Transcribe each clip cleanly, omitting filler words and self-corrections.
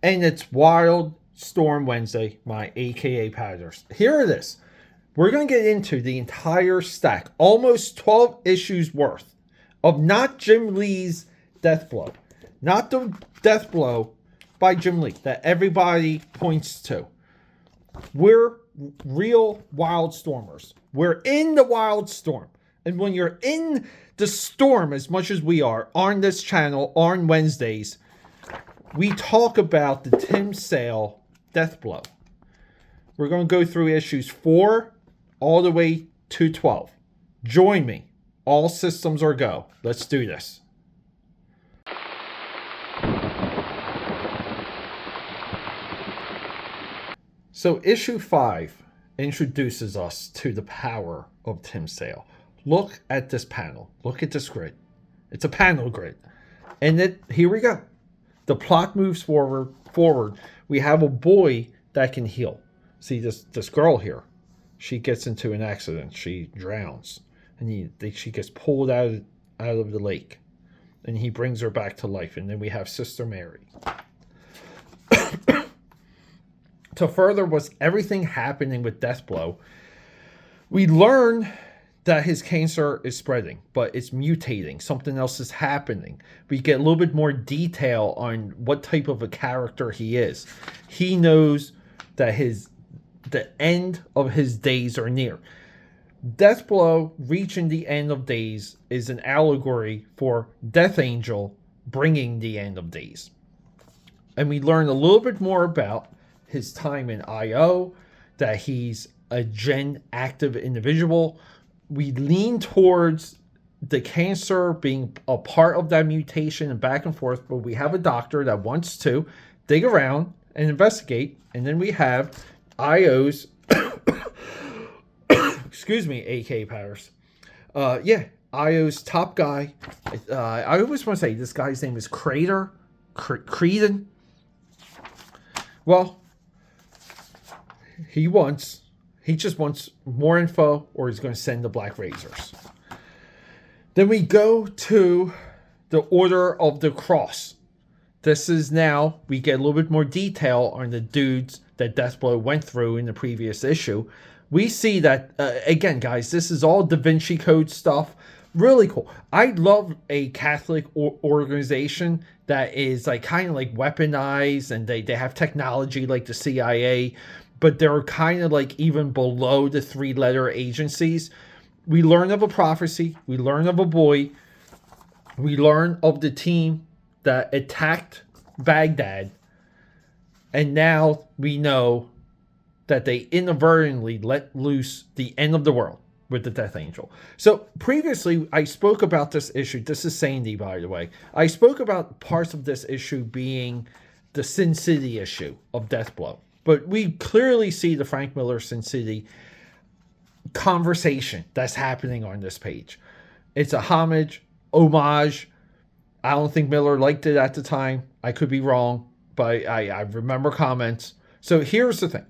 And it's Wild Storm Wednesday, my AKAPADers. Here it is. We're going to get into the entire stack, almost 12 issues worth, of not Jim Lee's Deathblow. Not the Deathblow by Jim Lee that everybody points to. We're real Wildstormers. We're in the Wildstorm. And when you're in the storm as much as we are on this channel on Wednesdays, we talk about the Tim Sale Deathblow. We're going to go through issues 4 all the way to 12. Join me. All systems are go. Let's do this. So issue 5 introduces us to the power of Tim Sale. Look at this panel. Look at this grid. It's a panel grid. And here we go. The plot moves forward. We have a boy that can heal. See this girl here. She gets into an accident. She drowns. And she gets pulled out of the lake. And he brings her back to life. And then we have Sister Mary. To further what's everything happening with Deathblow, we learn that his cancer is spreading, but it's mutating. Something else is happening. We get a little bit more detail on what type of a character he is. He knows that the end of his days are near. Deathblow reaching the end of days is an allegory for Death Angel bringing the end of days. And we learn a little bit more about his time in IO, that he's a gen active individual. We lean towards the cancer being a part of that mutation and back and forth, but we have a doctor that wants to dig around and investigate. And then we have IO's, excuse me, AK powers. IO's top guy. I always want to say this guy's name is Creedon. Well, he just wants more info, or he's going to send the Black Razors. Then we go to the Order of the Cross. This is now, we get a little bit more detail on the dudes that Deathblow went through in the previous issue. We see that, again, guys, this is all Da Vinci Code stuff. Really cool. I love a Catholic organization that is like kind of like weaponized, and they have technology like the CIA, but they're kind of like even below the 3-letter agencies. We learn of a prophecy. We learn of a boy. We learn of the team that attacked Baghdad. And now we know that they inadvertently let loose the end of the world with the Death Angel. So previously, I spoke about this issue. This is Sandy, by the way. I spoke about parts of this issue being the Sin City issue of Deathblow. But we clearly see the Frank Miller Sin City conversation that's happening on this page. It's a homage. I don't think Miller liked it at the time. I could be wrong, but I remember comments. So here's the thing.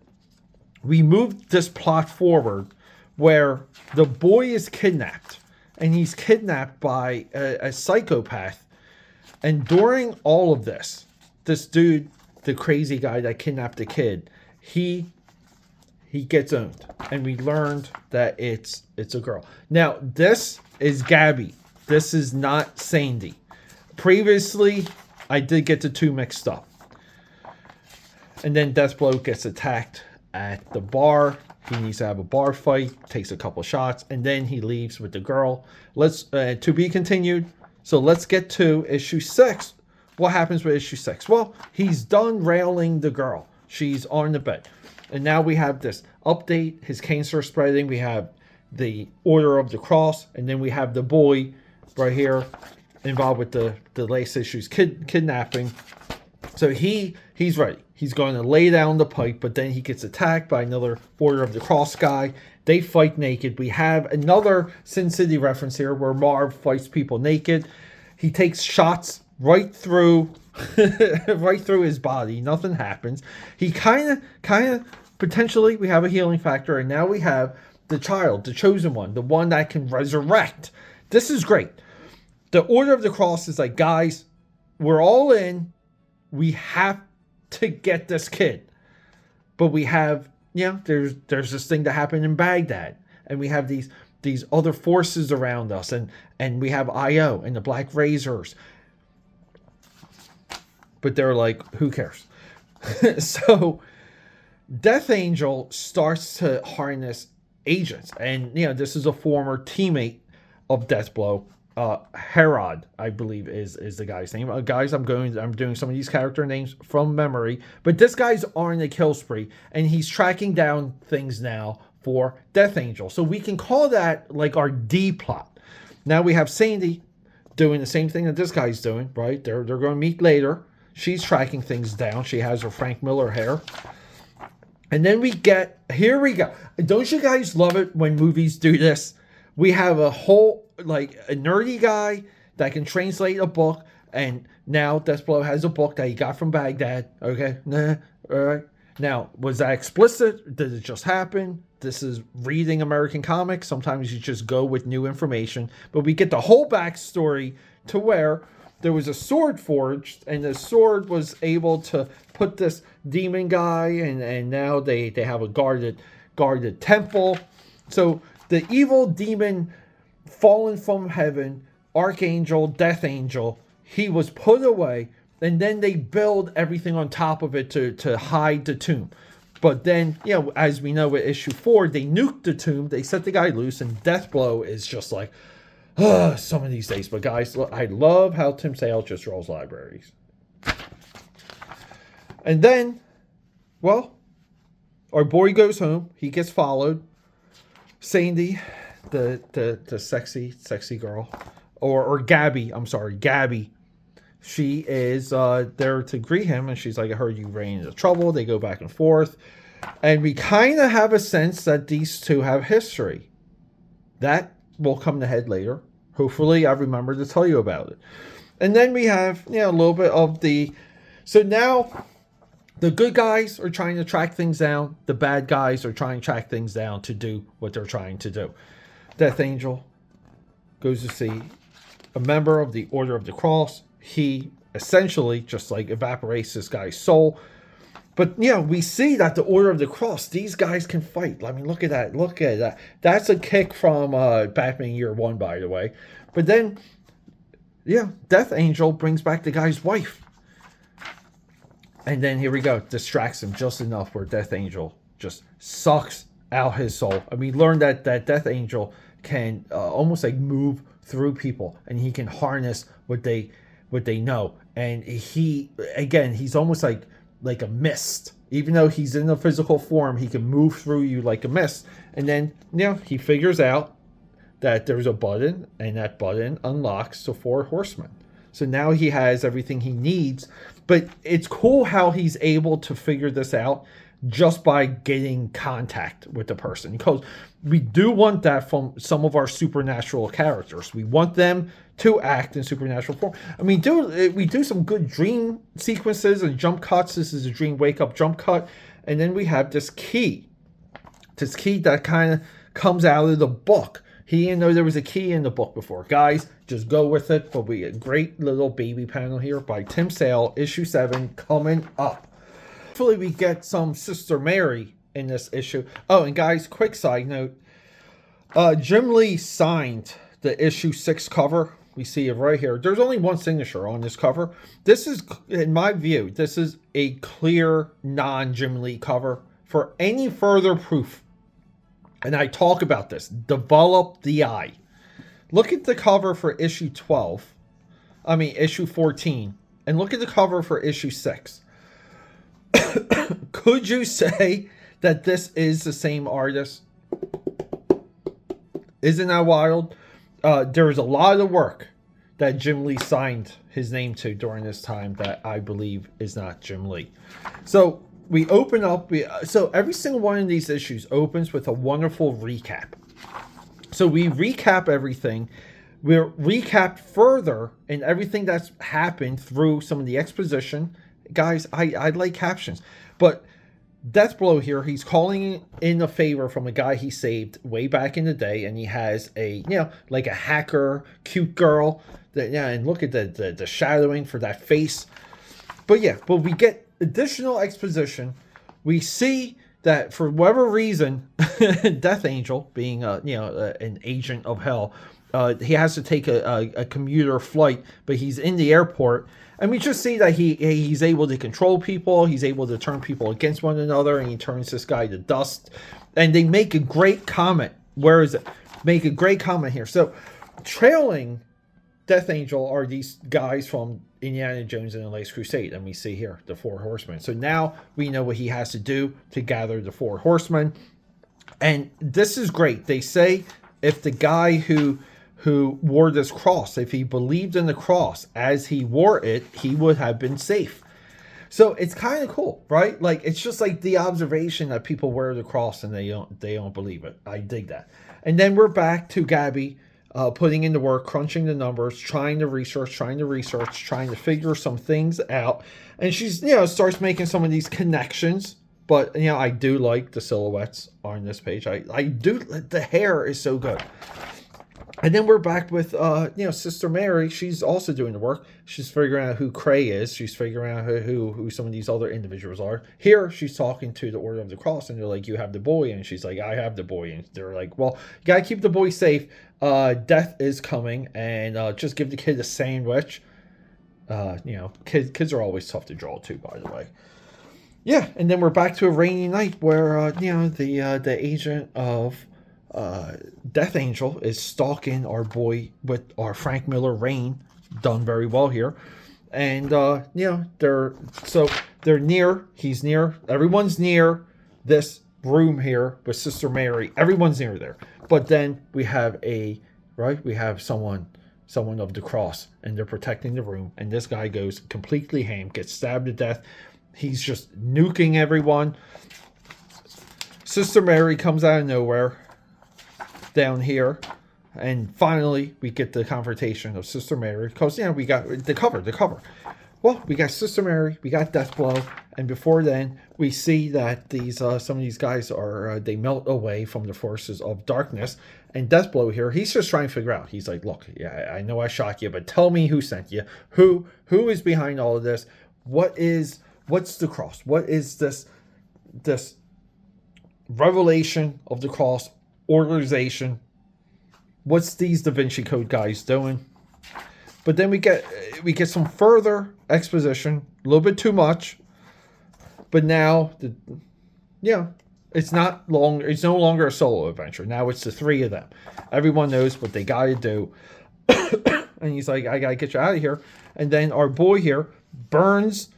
We moved this plot forward where the boy is kidnapped, and he's kidnapped by a psychopath. And during all of this dude, the crazy guy that kidnapped the kid, he gets owned, and we learned that it's a girl. Now this is Gabby. This is not Sandy. Previously, I did get the two mixed up. And then Deathblow gets attacked at the bar. He needs to have a bar fight, takes a couple shots, and then he leaves with the girl. Let's to be continued. So let's get to issue 6. What happens with issue 6? Well, he's done railing the girl. She's on the bed. And now we have this update. His cancer spreading. We have the Order of the Cross. And then we have the boy right here involved with the last issue's kidnapping. So he's ready. He's going to lay down the pipe, but then he gets attacked by another Order of the Cross guy. They fight naked. We have another Sin City reference here where Marv fights people naked. He takes shots right through his body. Nothing happens. He kind of potentially, we have a healing factor, and now we have the child, the chosen one, the one that can resurrect. This is great. The Order of the Cross is like, guys, we're all in. We have to get this kid. But we have, there's this thing that happened in Baghdad, and we have these other forces around us, and we have IO and the Black Razors. But they're like, who cares? So Death Angel starts to harness agents, and this is a former teammate of DEATHBLOW. Herod, I believe, is the guy's name. Guys, I'm doing some of these character names from memory, but this guy's on a kill spree, and he's tracking down things now for Death Angel. So we can call that like our D plot. Now we have Sandy doing the same thing that this guy's doing, right? They're going to meet later. She's tracking things down. She has her Frank Miller hair. And then here we go. Don't you guys love it when movies do this? We have a whole, like, a nerdy guy that can translate a book, and now DEATHBLOW has a book that he got from Baghdad. Okay, all right. Now, was that explicit? Did it just happen? This is reading American comics. Sometimes you just go with new information. But we get the whole backstory to where there was a sword forged, and the sword was able to put this demon guy, and now they have a guarded temple. So the evil demon fallen from heaven, Archangel, Death Angel, he was put away, and then they build everything on top of it to hide the tomb. But then, as we know with issue 4, they nuked the tomb, they set the guy loose, and DEATHBLOW is just like, some of these days. But guys, look, I love how Tim Sale just draws libraries. And then, well, our boy goes home. He gets followed. Sandy, the sexy girl, or Gabby. I'm sorry, Gabby. She is there to greet him, and she's like, "I heard you ran into trouble." They go back and forth, and we kind of have a sense that these two have history. That will come to head later. Hopefully, I remember to tell you about it. And then we have a little bit of the. So now, the good guys are trying to track things down. The bad guys are trying to track things down to do what they're trying to do. Death Angel goes to see a member of the Order of the Cross. He essentially just like evaporates this guy's soul. But we see that the Order of the Cross, these guys can fight. I mean, look at that. Look at that. That's a kick from Batman Year 1, by the way. But then, Death Angel brings back the guy's wife. And then here we go, distracts him just enough where Death Angel just sucks out his soul. I mean, learn that Death Angel can almost like move through people, and he can harness what they know. And he's almost like a mist. Even though he's in a physical form, he can move through you like a mist. And then he figures out that there's a button, and that button unlocks the 4 horsemen. So now he has everything he needs. But it's cool how he's able to figure this out just by getting contact with the person. Because we do want that from some of our supernatural characters. We want them to act in supernatural form. I mean, we do some good dream sequences and jump cuts. This is a dream wake-up jump cut. And then we have this key. This key that kind of comes out of the book. He didn't know there was a key in the book before. Guys, just go with it. But we get a great little baby panel here by Tim Sale, issue 7, coming up. Hopefully we get some Sister Mary in this issue. Oh, and guys, quick side note. Jim Lee signed the issue 6 cover. We see it right here. There's only one signature on this cover. This is, in my view, this is a clear non-Jim Lee cover. For any further proof, and I talk about this, develop the eye. Look at the cover for issue 14, and look at the cover for issue 6. Could you say that this is the same artist? Isn't that wild? There's a lot of work that Jim Lee signed his name to during this time that I believe is not Jim Lee. So we open up, so every single one of these issues opens with a wonderful recap. So we recap everything. We're recapped further in everything that's happened through some of the exposition. Guys, I like captions. But DEATHBLOW here, he's calling in a favor from a guy he saved way back in the day, and he has a, like a hacker, cute girl. And look at the shadowing for that face. But we get additional exposition. We see that for whatever reason, Death Angel, being an agent of hell, he has to take a commuter flight, but he's in the airport, and we just see that he's able to control people. He's able to turn people against one another, and he turns this guy to dust. And they make a great comment. Where is it? Make a great comment here. So, trailing Death Angel are these guys from Indiana Jones and the Last Crusade, and we see here the 4 horsemen. So now we know what he has to do to gather the 4 horsemen, and this is great. They say if the guy who wore this cross, if he believed in the cross as he wore it, he would have been safe. So it's kind of cool, right? Like, it's just like the observation that people wear the cross and they don't believe it. I dig that. And then we're back to Gabby putting in the work, crunching the numbers, trying to research, trying to figure some things out. And she's, starts making some of these connections. But, I do like the silhouettes on this page. I do. The hair is so good. And then we're back with, Sister Mary. She's also doing the work. She's figuring out who Cray is. She's figuring out who some of these other individuals are. Here, she's talking to the Order of the Cross, and they're like, you have the boy. And she's like, I have the boy. And they're like, well, you got to keep the boy safe. Death is coming, and just give the kid a sandwich. Kids are always tough to draw, too, by the way. Yeah, and then we're back to a rainy night where, the agent of Death Angel is stalking our boy with our Frank Miller Rain, done very well here. And they're near, he's near, everyone's near this room here with Sister Mary. Everyone's near there. But then we have someone of the cross, and they're protecting the room, and this guy goes completely ham, gets stabbed to death. He's just nuking everyone. Sister Mary comes out of nowhere down here, and finally we get the confrontation of Sister Mary, because we got the cover. Well, we got Sister Mary, we got Deathblow, and before then we see that these some of these guys are they melt away from the forces of darkness. And Deathblow here, he's just trying to figure out. He's like, look, yeah, I know I shot you, but tell me who sent you, who is behind all of this. What's the cross? What is this revelation of the cross? Organization. What's these Da Vinci Code guys doing? But then we get some further exposition, a little bit too much. But now it's no longer a solo adventure. Now it's the 3 of them. Everyone knows what they gotta do. And he's like, I gotta get you out of here. And then our boy here burns.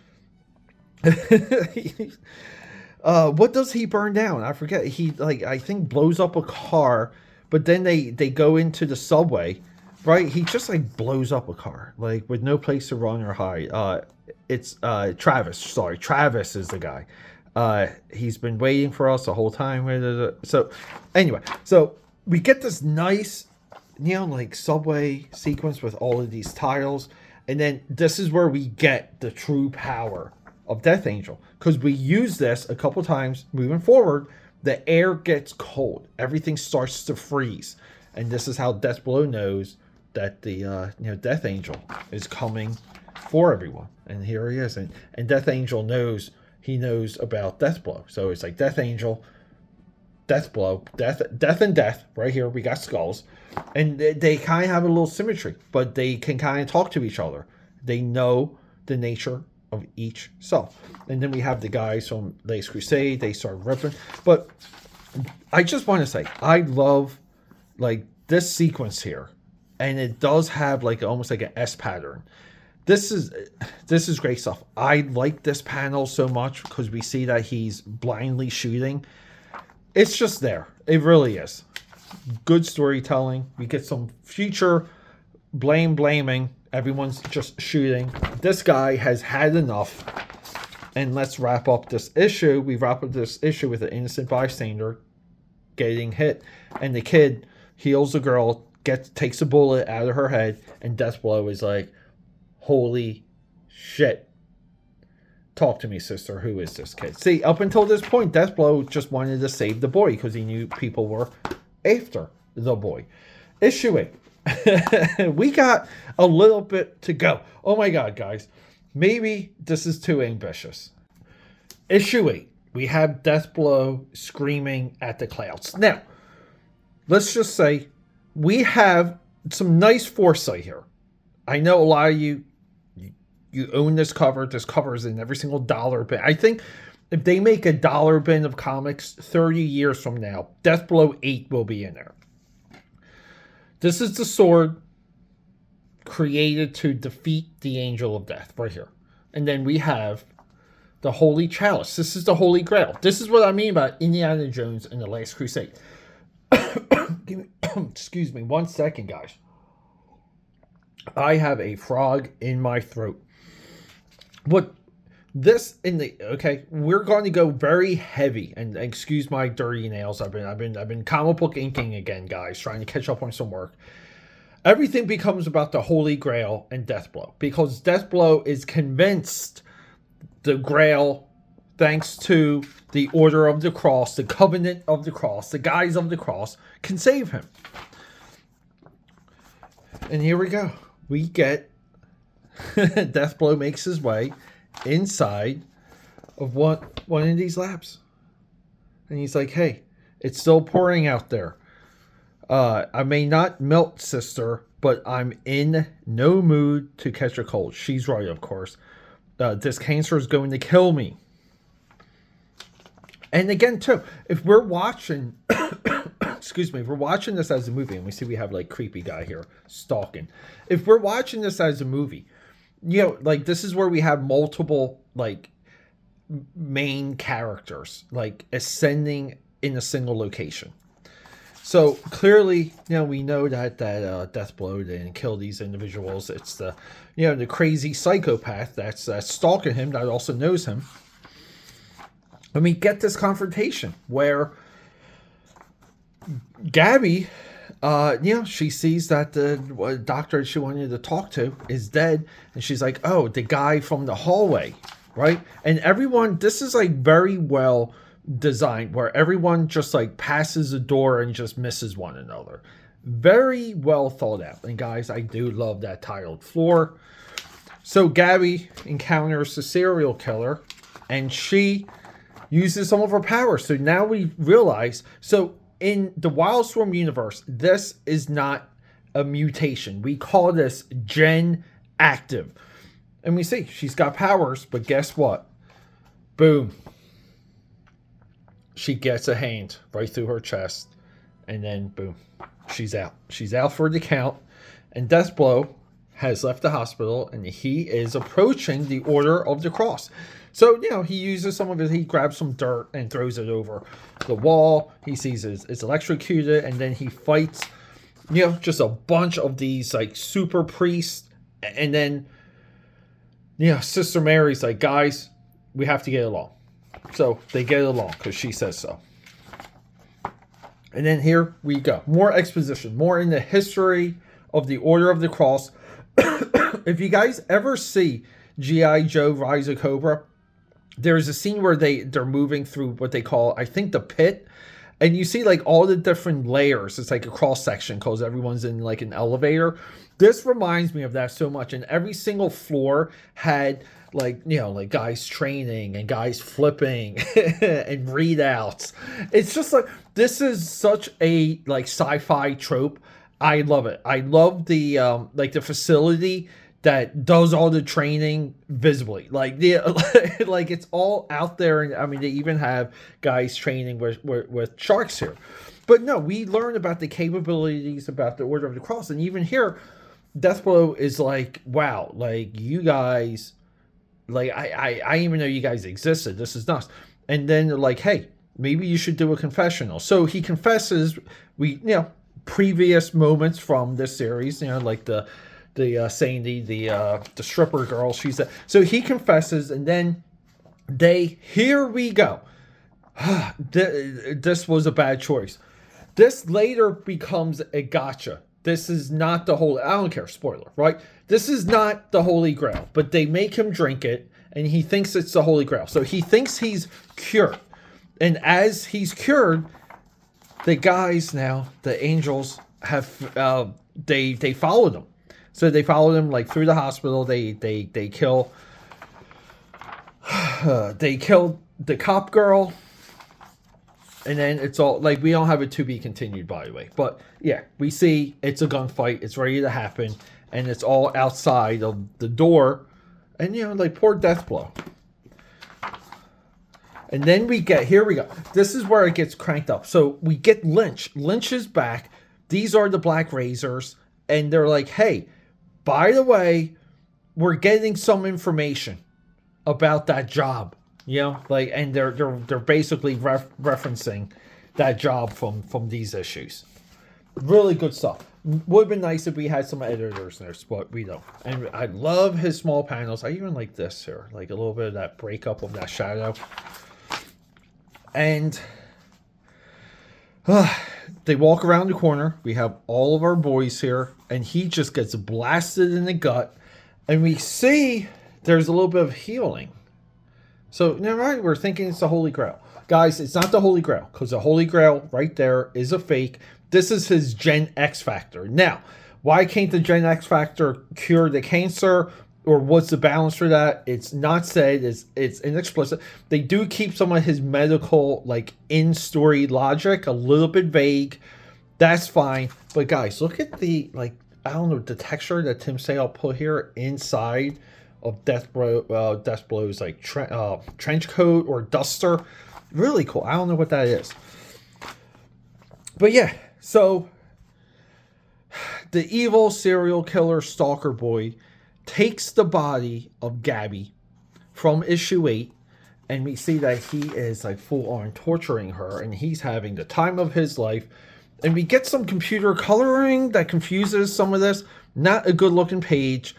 What does he burn down? I forget. He I think blows up a car, but then they go into the subway, right? He just blows up a car, with no place to run or hide. It's Travis. Sorry, Travis is the guy. He's been waiting for us the whole time. So anyway, so we get this nice, subway sequence with all of these tiles, and then this is where we get the true power of Death Angel, because we use this a couple times moving forward. The air gets cold, everything starts to freeze, and this is how Deathblow knows that the Death Angel is coming for everyone. And here he is, and Death Angel knows about Deathblow. So it's like Death Angel, Deathblow, death and death. Right here we got skulls, and they kind of have a little symmetry, but they can kind of talk to each other. They know the nature of each self. And then we have the guys from Last Crusade. They start ripping. But I just want to say, I love this sequence here, and it does have almost like an S pattern. This is great stuff. I like this panel so much because we see that he's blindly shooting. It's just there. It really is good storytelling. We get some future blaming. Everyone's just shooting. This guy has had enough. And let's wrap up this issue. We wrap up this issue with an innocent bystander getting hit. And the kid heals the girl, takes a bullet out of her head. And Deathblow is like, holy shit. Talk to me, sister. Who is this kid? See, up until this point, Deathblow just wanted to save the boy because he knew people were after the boy. Issue 8. We got a little bit to go. Oh my god, guys. Maybe this is too ambitious. Issue 8. We have Deathblow screaming at the clouds. Now, let's just say we have some nice foresight here. I know a lot of you own this cover. This cover is in every single dollar bin. I think if they make a dollar bin of comics 30 years from now, Deathblow 8 will be in there. This is the sword created to defeat the Angel of Death right here. And then we have the Holy Chalice. This is the Holy Grail. This is what I mean by Indiana Jones and the Last Crusade. Excuse me 1 second, guys. I have a frog in my throat. What this in the okay, we're going to go very heavy, and excuse my dirty nails. I've been comic book inking again, guys, trying to catch up on some work. Everything becomes about the Holy Grail and Deathblow, because Deathblow is convinced the Grail, thanks to the Order of the Cross, the Covenant of the Cross, the guys of the Cross, can save him. And here we go. We get Deathblow makes his way inside of one of these labs. And he's like, hey, it's still pouring out there. I may not melt, sister, but I'm in no mood to catch a cold. She's right, of course. This cancer is going to kill me. And again, too, if we're watching, excuse me, if we're watching this as a movie, and we see we have like creepy guy here stalking. If we're watching this as a movie, you know, like this is where we have multiple like main characters like ascending in a single location. So clearly, you know, we know that Deathblow didn't kill these individuals. It's the, you know, the crazy psychopath that's stalking him that also knows him. And we get this confrontation where Gabby, you know, she sees that the doctor she wanted to talk to is dead, and she's like, "Oh, the guy from the hallway, right?" And everyone, this is like very well designed, where everyone just like passes the door and just misses one another. Very well thought out. And guys, I do love that tiled floor. So Gabby encounters the serial killer, and she uses some of her powers. So now we realize, so in the WILDSTORM universe, this is not a mutation. We call this Gen Active. And we see she's got powers, but guess what? Boom. She gets a hand right through her chest, and then boom, she's out. She's out for the count, and Deathblow has left the hospital, and he is approaching the Order of the Cross. So, you know, he uses some of it. He grabs some dirt and throws it over the wall. He sees it's electrocuted, and then he fights, you know, just a bunch of these like super priests. And then, you know, Sister Mary's like, guys, we have to get along. So they get along because she says so. And then here we go. More exposition, more in the history of the Order of the Cross. If you guys ever see G.I. Joe Rise of Cobra, there's a scene where they're moving through what they call, I think, the pit. And you see like all the different layers. It's like a cross section because everyone's in like an elevator. This reminds me of that so much. And every single floor had like, you know, like guys training and guys flipping and readouts. It's just like, this is such a like sci-fi trope. I love it. I love the like the facility that does all the training visibly. Like the like it's all out there. And I mean, they even have guys training with sharks here. But no, we learn about the capabilities about the Order of the Cross. And even here, Deathblow is like, wow, like you guys, like I didn't even know you guys existed. This is nuts. And then they're like, hey, maybe you should do a confessional. So he confesses, you know, previous moments from this series, you know, like the Sandy, the stripper girl, she's a, so he confesses, and then here we go. This was a bad choice. This later becomes a gotcha. This is not the holy, I don't care, spoiler, right? This is not the Holy Grail, but they make him drink it, and he thinks it's the Holy Grail. So he thinks he's cured. And as he's cured, the guys now, the angels, have, they followed him. So they followed him like through the hospital. They kill the cop girl, and then it's all like, we don't have it to be continued, by the way. But yeah, we see it's a gunfight. It's ready to happen, and it's all outside of the door, and like poor Deathblow. And then we get, here we go. This is where it gets cranked up. So we get Lynch. Lynch is back. These are the Black Razors, and they're like, hey, by the way, we're getting some information about that job. And they're basically referencing that job from these issues. Really good stuff. Would have been nice if we had some editors in there, but we don't. And I love his small panels. I even like this here, like a little bit of that breakup of that shadow. And they walk around the corner. We have all of our boys here, and he just gets blasted in the gut. And we see there's a little bit of healing. So, right, we're thinking it's the Holy Grail. Guys, it's not the Holy Grail, because the Holy Grail right there is a fake. This is his Gen X Factor. Now, why can't the Gen X Factor cure the cancer? Or what's the balance for that? It's not said. It's inexplicit. They do keep some of his medical, like, in-story logic a little bit vague. That's fine. But, guys, look at the, like, I don't know, the texture that Tim Sale put here inside of Deathblow's like trench coat or duster. Really cool. I don't know what that is. But yeah, so the evil serial killer stalker boy takes the body of Gabby from issue 8, and we see that he is like full on torturing her, and he's having the time of his life. And we get some computer coloring that confuses some of this. Not a good looking page.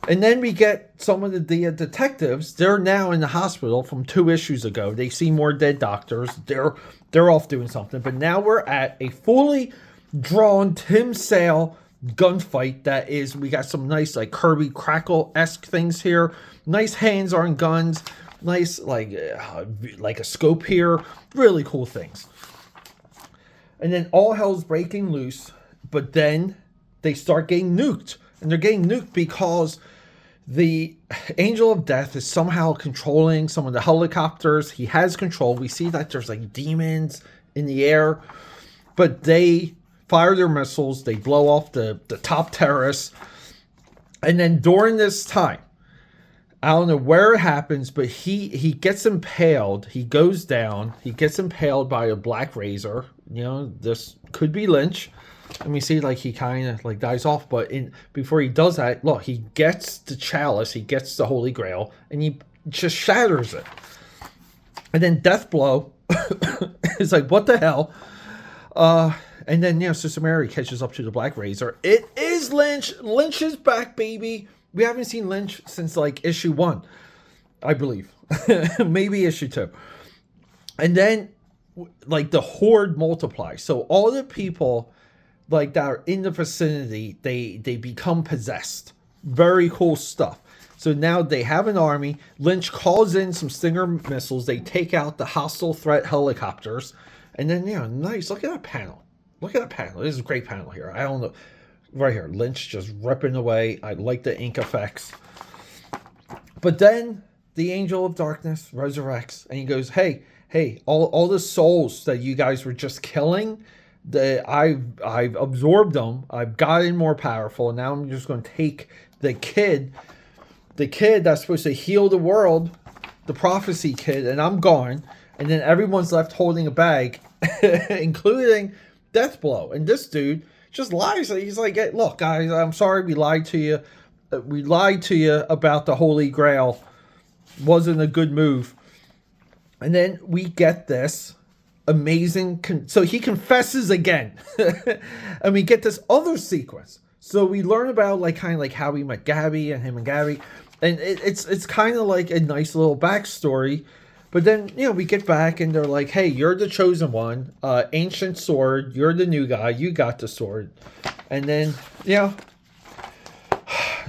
And then we get some of the detectives. They're now in the hospital from 2 issues ago. They see more dead doctors. They're off doing something. But now we're at a fully drawn Tim Sale gunfight that is, we got some nice like Kirby Crackle-esque things here. Nice hands on guns. Nice like a scope here. Really cool things. And then all hell's breaking loose. But then they start getting nuked. And they're getting nuked because the Angel of Death is somehow controlling some of the helicopters. He has control. We see that there's like demons in the air. But they fire their missiles. They blow off the top terrorists. And then during this time, I don't know where it happens, but he gets impaled. He goes down. He gets impaled by a Black Razor. This could be Lynch. And we see like he kind of like dies off, but before he does that, look, he gets the chalice, he gets the Holy Grail, and he just shatters it. And then Deathblow is like, what the hell? And then Sister Mary catches up to the Black Razor. It is Lynch. Lynch is back, baby. We haven't seen Lynch since like issue 1, I believe. Maybe issue 2. And then like the horde multiplies. So all the people like that are in the vicinity, they become possessed. Very cool stuff. So now they have an army. Lynch calls in some Stinger missiles. They take out the hostile threat helicopters. And then, nice. Look at that panel. Look at that panel. This is a great panel here. I don't know. Right here. Lynch just ripping away. I like the ink effects. But then the Angel of Darkness resurrects. And he goes, hey, all the souls that you guys were just killing, I've absorbed them. I've gotten more powerful. And now I'm just going to take the kid that's supposed to heal the world, the prophecy kid, and I'm gone. And then everyone's left holding a bag, including Deathblow. And this dude just lies. He's like, hey, look, guys, I'm sorry we lied to you. We lied to you about the Holy Grail. Wasn't a good move. And then we get this amazing, so he confesses again. And we get this other sequence. So we learn about like kind of like how we met Gabby and him and Gabby. And it's kind of like a nice little backstory. But then, we get back and they're like, hey, you're the chosen one. Ancient sword. You're the new guy. You got the sword. And then,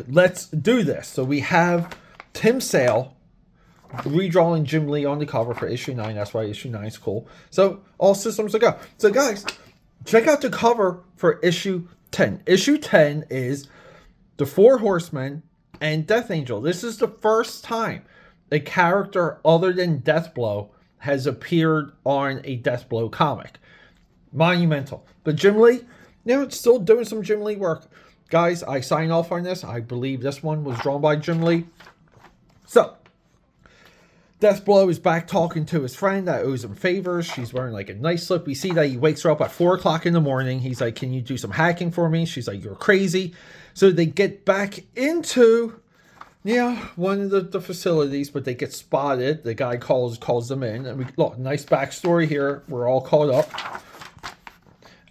let's do this. So we have Tim Sale redrawing Jim Lee on the cover for issue 9. That's why issue 9 is cool. So all systems are go. So guys, check out the cover for issue 10. Issue 10 is the 4 Horsemen and Death Angel. This is the first time a character other than Deathblow has appeared on a Deathblow comic. Monumental. But Jim Lee, it's still doing some Jim Lee work. Guys, I sign off on this. I believe this one was drawn by Jim Lee. So, Deathblow is back talking to his friend that owes him favors. She's wearing like a nice slip. We see that he wakes her up at 4 o'clock in the morning. He's like, can you do some hacking for me? She's like, you're crazy. So they get back into one of the facilities, but they get spotted. The guy calls them in. And we look, nice backstory here. We're all caught up.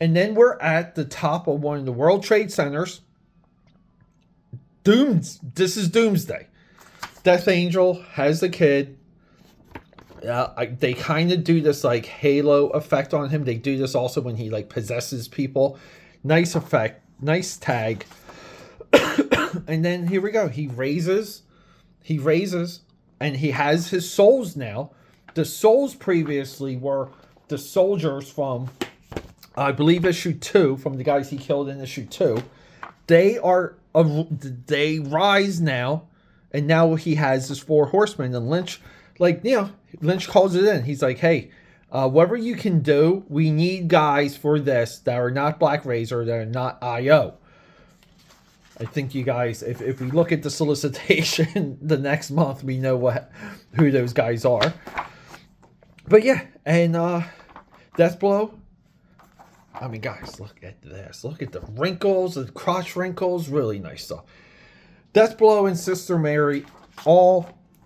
And then we're at the top of one of the World Trade Centers. This is Doomsday. Death Angel has the kid. They kind of do this like halo effect on him. They do this also when he like possesses people. Nice effect. Nice tag. And then here we go. He raises. And he has his souls now. The souls previously were the soldiers from, I believe, issue 2, from the guys he killed in issue 2. They rise now. And now he has his 4 horsemen. And Lynch, Lynch calls it in. He's like, hey, whatever you can do, we need guys for this that are not Black Razor, that are not IO. I think you guys, if we look at the solicitation the next month, we know who those guys are. But yeah, and Deathblow. I mean, guys, look at this. Look at the wrinkles, the crotch wrinkles. Really nice stuff. Deathblow and Sister Mary,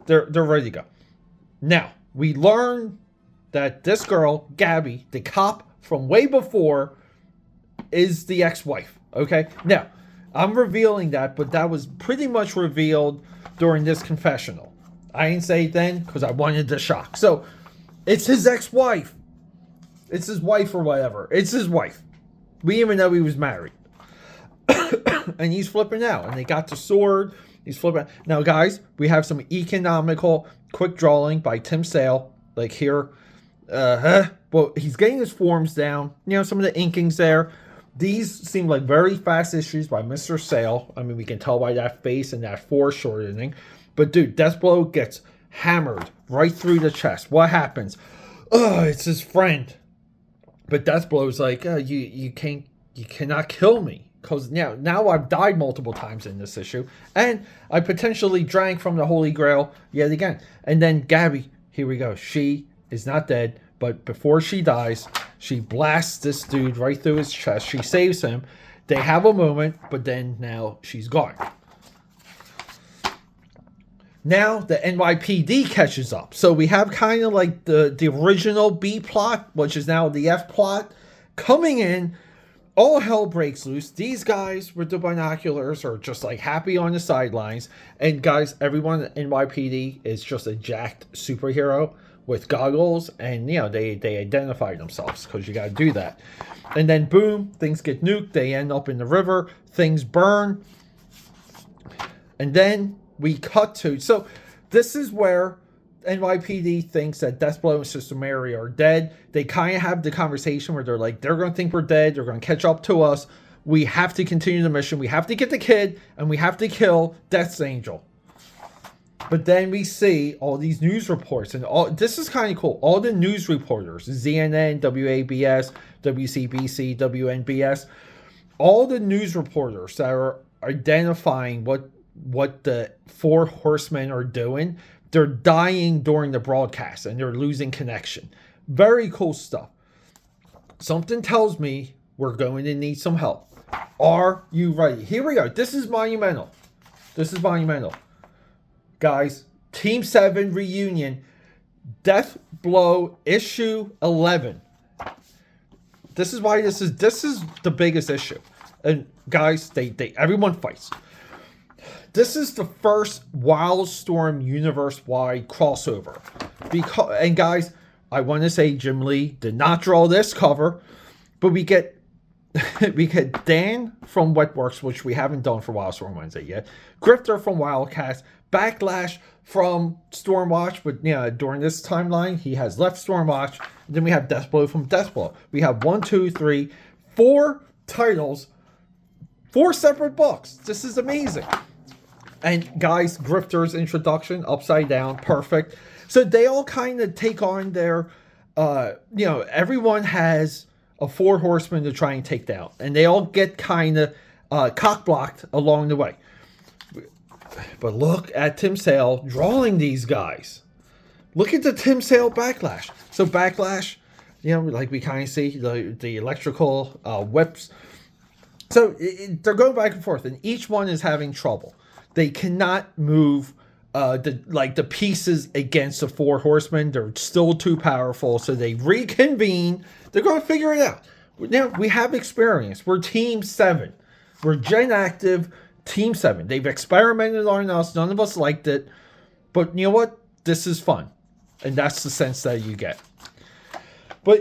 they're ready to go. Now, we learn that this girl, Gabby, the cop from way before, is the ex-wife. Okay? Now, I'm revealing that, but that was pretty much revealed during this confessional. I didn't say it then because I wanted the shock. So, it's his ex-wife. It's his wife or whatever. It's his wife. We didn't even know he was married. And he's flipping out. And they got the sword. He's flipping out. Now, guys, we have some economical quick drawing by Tim Sale. Like here. Well, he's getting his forms down. Some of the inkings there. These seem like very fast issues by Mr. Sale. I mean, we can tell by that face and that foreshortening. But, dude, Deathblow gets hammered right through the chest. What happens? It's his friend. But Deathblow's like, you cannot kill me. Because now I've died multiple times in this issue. And I potentially drank from the Holy Grail yet again. And then Gabby, here we go. She is not dead. But before she dies, she blasts this dude right through his chest. She saves him. They have a moment, but then now she's gone. Now the NYPD catches up. So we have kind of like the original B plot, which is now the F plot, coming in. All hell breaks loose. These guys with the binoculars are just like happy on the sidelines. And guys, everyone at NYPD is just a jacked superhero with goggles. And, they identify themselves because you got to do that. And then, boom, things get nuked. They end up in the river. Things burn. And then we cut to... So, this is where NYPD thinks that Deathblow and Sister Mary are dead. They kind of have the conversation where they're like, they're going to think we're dead. They're going to catch up to us. We have to continue the mission. We have to get the kid, and we have to kill Death's Angel. But then we see all these news reports, and this is kind of cool. All the news reporters, ZNN, WABS, WCBC, WNBS, all the news reporters that are identifying what the 4 horsemen are doing, they're dying during the broadcast and they're losing connection. Very cool stuff. Something tells me we're going to need some help. Are you ready? Here we go. This is monumental. Guys, Team 7 reunion. Deathblow issue 11. This is why this is the biggest issue. And guys, everyone fights. This is the first WILDSTORM universe-wide crossover. And guys, I want to say Jim Lee did not draw this cover, but we get Dan from Wetworks, which we haven't done for WILDSTORM Wednesday yet. Grifter from Wildcats. Backlash from Stormwatch, but during this timeline, he has left Stormwatch. And then we have Deathblow from Deathblow. We have 1, 2, 3, 4 titles, 4 separate books. This is amazing. And guys, Grifter's introduction, upside down, perfect. So they all kind of take on their, everyone has a 4 horsemen to try and take down. And they all get kind of cock-blocked along the way. But look at Tim Sale drawing these guys. Look at the Tim Sale backlash. So backlash, like we kind of see the electrical whips. So they're going back and forth, and each one is having trouble. They cannot move the pieces against the 4 horsemen. They're still too powerful, so they reconvene. They're going to figure it out. Now, we have experience. We're Team 7. We're Gen Active Team 7. They've experimented on us. None of us liked it. But you know what? This is fun. And that's the sense that you get.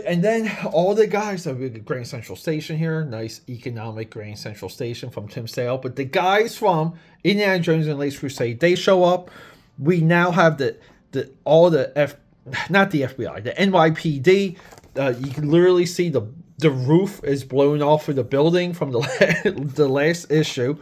And then all the guys, so we get Grand Central Station here, nice economic Grand Central Station from Tim Sale. But the guys from Indiana Jones and the Last Crusade, they show up. We now have not the FBI, the NYPD. You can literally see the roof is blown off of the building from the last issue.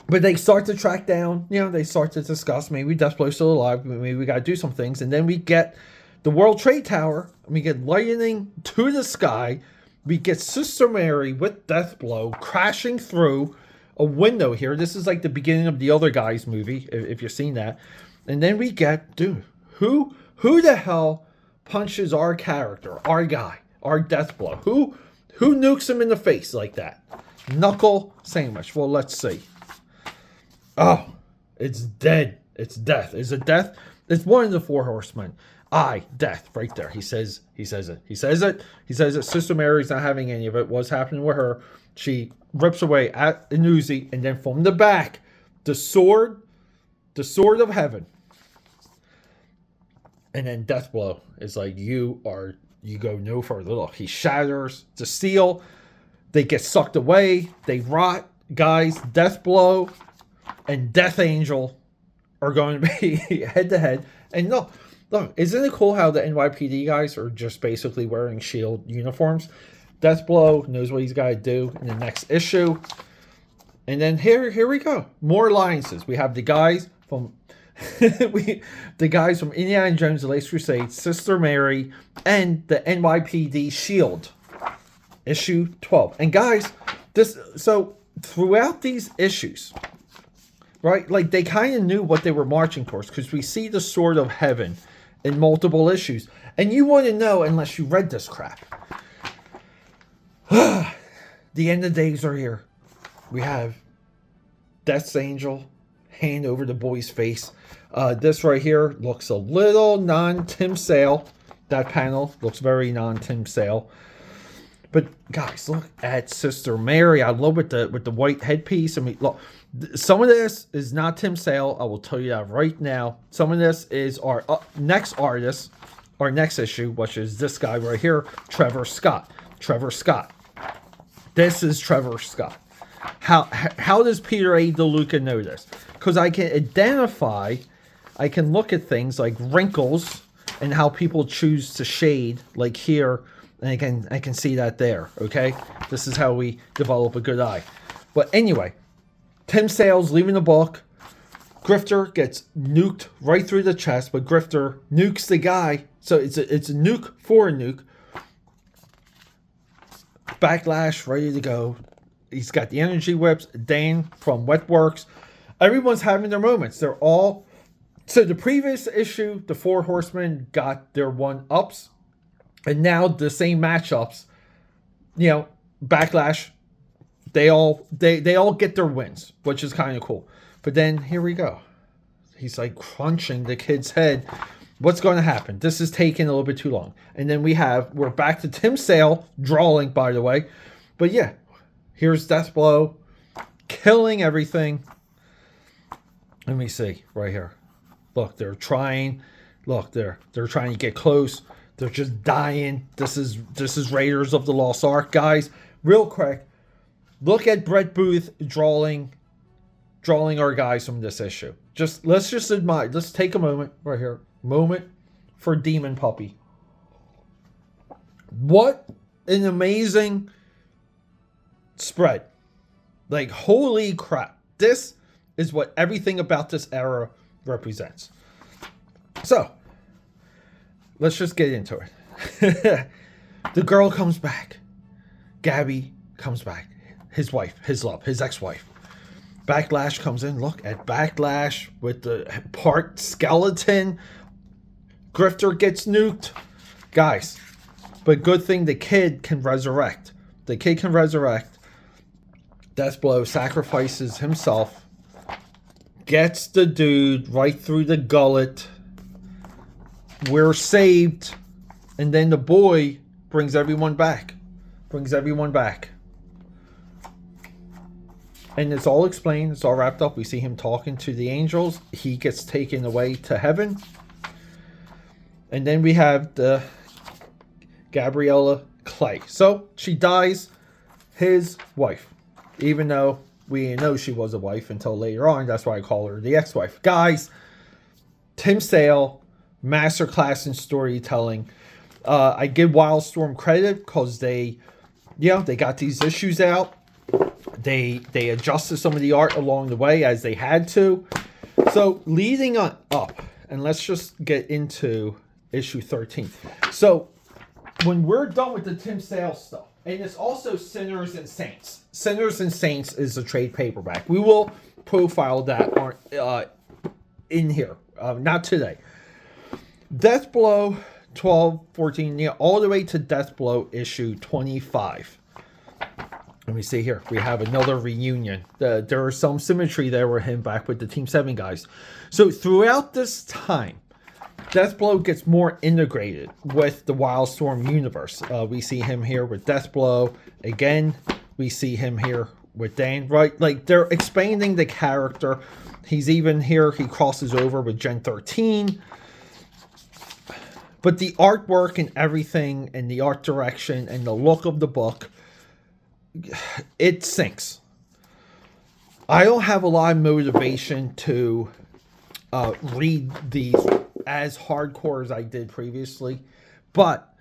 But they start to track down, they start to discuss, maybe DEATHBLOW's still alive, maybe we got to do some things. And then we get the World Trade Tower, and we get lightning to the sky. We get Sister Mary with DEATHBLOW crashing through a window here. This is like the beginning of the Other Guys movie, if you've seen that. And then we get, dude, who the hell punches our character, our guy, our DEATHBLOW? Who nukes him in the face like that? Knuckle sandwich. Well, let's see. Oh, it's dead. It's death. Is it death? It's one of the 4 horsemen. Death, right there. He says it. Sister Mary's not having any of it. What's happening with her? She rips away at an Uzi, and then from the back, the sword of heaven. And then DEATHBLOW is like, you go no further. Look, he shatters the steel. They get sucked away. They rot. Guys, DEATHBLOW and Death Angel are going to be head to head. And look, isn't it cool how the NYPD guys are just basically wearing SHIELD uniforms? DEATHBLOW knows what he's got to do in the next issue. And then here we go. More alliances. We have the guys from Indiana Jones, The Last Crusade, Sister Mary, and the NYPD SHIELD. Issue 12. And guys, so throughout these issues, right? Like they kind of knew what they were marching towards, because we see the sword of heaven in multiple issues. And you wouldn't know unless you read this crap. The end of days are here. We have Death's Angel hand over the boy's face. This right here looks a little non-Tim Sale. That panel looks very non-Tim Sale. But guys, look at Sister Mary. I love with the white headpiece. I mean, look, some of this is not Tim Sale. I will tell you that right now. Some of this is our next artist, our next issue, which is this guy right here, Trevor Scott. Trevor Scott. This is Trevor Scott. How does Peter A. DeLuca know this? Because I can identify, I can look at things like wrinkles and how people choose to shade, like here. And I can see that there, okay? This is how we develop a good eye. But anyway, Tim Sale's leaving the book. Grifter gets nuked right through the chest, but Grifter nukes the guy. So it's a nuke for a nuke. Backlash, ready to go. He's got the energy whips. Dan from Wetworks. Everyone's having their moments. They're all... So the previous issue, the 4 horsemen got their 1-ups. And now the same matchups, Backlash, they all get their wins, which is kind of cool. But then here we go. He's like crunching the kid's head. What's going to happen? This is taking a little bit too long. And then we're back to Tim Sale, drawing, by the way. But yeah, here's DEATHBLOW, killing everything. Let me see, right here. Look, they're trying. Look, they're trying to get close. They're just dying. This is Raiders of the Lost Ark, guys. Real quick, look at Brett Booth drawing our guys from this issue. Let's just admire. Let's take a moment right here. Moment for Demon Puppy. What an amazing spread! Like, holy crap! This is what everything about this era represents. So, let's just get into it. The girl comes back. Gabby comes back. His wife, his love, his ex-wife. Backlash comes in. Look at Backlash with the part skeleton. Grifter gets nuked. Guys, but good thing the kid can resurrect. The kid can resurrect. DEATHBLOW sacrifices himself. Gets the dude right through the gullet. We're saved. And then the boy brings everyone back. Brings everyone back. And it's all explained. It's all wrapped up. We see him talking to the angels. He gets taken away to heaven. And then we have the Gabriella Clay. So she dies, his wife. Even though we didn't know she was a wife until later on. That's why I call her the ex-wife. Guys, Tim Sale, masterclass in storytelling. I give WILDSTORM credit because they got these issues out. They adjusted some of the art along the way as they had to. So leading on up, and let's just get into issue 13. So when we're done with the Tim Sale stuff, and it's also Sinners and Saints. Sinners and Saints is a trade paperback. We will profile that in here. Not today. DEATHBLOW 12, 14, all the way to DEATHBLOW issue 25. Let me see here. We have another reunion. There is some symmetry there with him back with the Team 7 guys. So throughout this time, DEATHBLOW gets more integrated with the WILDSTORM universe. We see him here with DEATHBLOW. Again, we see him here with Dan, right? Like, they're expanding the character. He's even here. He crosses over with Gen 13. But the artwork and everything, and the art direction, and the look of the book, it sinks. I don't have a lot of motivation to read these as hardcore as I did previously, but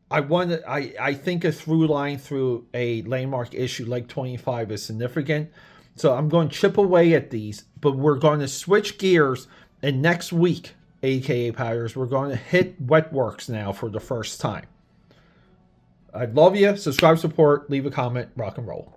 I think a through line through a landmark issue like 25 is significant. So I'm going to chip away at these, but we're going to switch gears, and next week, aka Powers, we're going to hit Wetworks now for the first time. I'd love you. Subscribe, support, leave a comment, rock and roll.